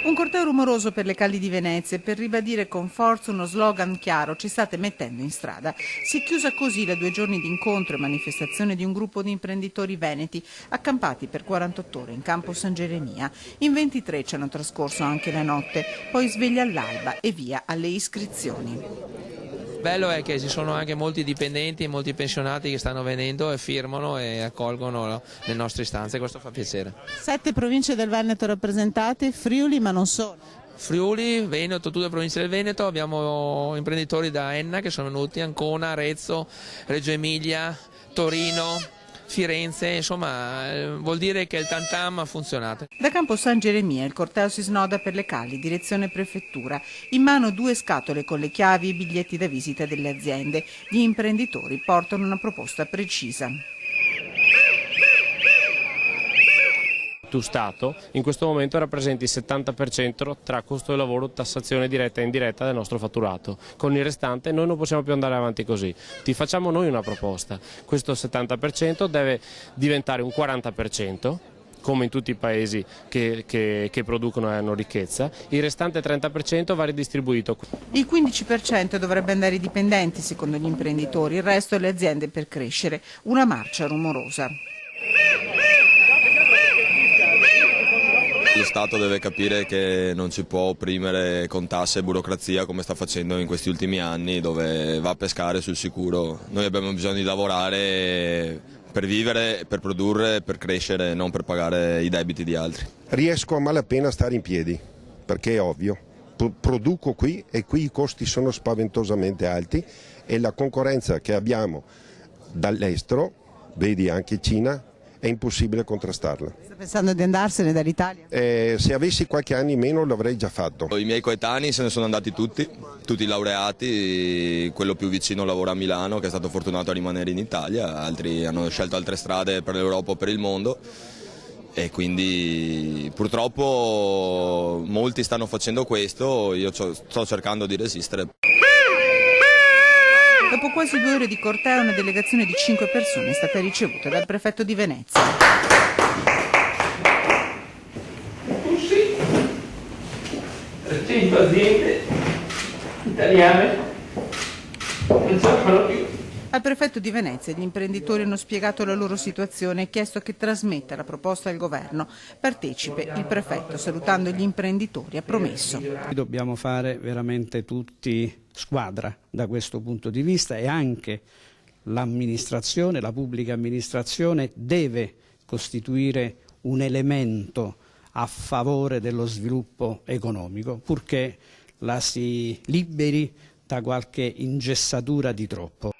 Un corteo rumoroso per le calli di Venezia per ribadire con forza uno slogan chiaro: ci state mettendo in strada. Si è chiusa così da 2 giorni di incontro e manifestazione di un gruppo di imprenditori veneti accampati per 48 ore in campo San Geremia. In 23 ci hanno trascorso anche la notte, poi sveglia all'alba e via alle iscrizioni. Bello è che ci sono anche molti dipendenti e molti pensionati che stanno venendo e firmano e accolgono le nostre istanze, questo fa piacere. 7 province del Veneto rappresentate, Friuli ma non solo. Friuli, Veneto, tutte le province del Veneto, abbiamo imprenditori da Enna che sono venuti, Ancona, Arezzo, Reggio Emilia, Torino, Firenze, insomma vuol dire che il tantam ha funzionato. Da campo San Geremia il corteo si snoda per le calli, direzione prefettura. In mano 2 scatole con le chiavi e i biglietti da visita delle aziende. Gli imprenditori portano una proposta precisa. Tu Stato in questo momento rappresenti il 70% tra costo del lavoro, tassazione diretta e indiretta del nostro fatturato. Con il restante noi non possiamo più andare avanti così. Ti facciamo noi una proposta. Questo 70% deve diventare un 40%. Come in tutti i paesi che producono e hanno ricchezza, il restante 30% va ridistribuito. Il 15% dovrebbe andare ai dipendenti secondo gli imprenditori, il resto alle aziende per crescere. Una marcia rumorosa. Lo Stato deve capire che non si può opprimere con tasse e burocrazia come sta facendo in questi ultimi anni, dove va a pescare sul sicuro. Noi abbiamo bisogno di lavorare per vivere, per produrre, per crescere, non per pagare i debiti di altri. Riesco a malapena a stare in piedi, perché è ovvio. Produco qui e qui i costi sono spaventosamente alti e la concorrenza che abbiamo dall'estero, vedi anche Cina, è impossibile contrastarla. Sta pensando di andarsene dall'Italia? Se avessi qualche anno in meno l'avrei già fatto. I miei coetanei se ne sono andati tutti laureati, quello più vicino lavora a Milano che è stato fortunato a rimanere in Italia, altri hanno scelto altre strade per l'Europa o per il mondo e quindi purtroppo molti stanno facendo questo, io sto cercando di resistere. Dopo quasi 2 ore di corteo una delegazione di 5 persone è stata ricevuta dal prefetto di Venezia. 300 aziende italiane non ce la fanno più. Al prefetto di Venezia gli imprenditori hanno spiegato la loro situazione e chiesto che trasmetta la proposta al governo. Partecipe il prefetto, salutando gli imprenditori, ha promesso. Dobbiamo fare veramente tutti squadra da questo punto di vista e anche l'amministrazione, la pubblica amministrazione deve costituire un elemento a favore dello sviluppo economico, purché la si liberi da qualche ingessatura di troppo.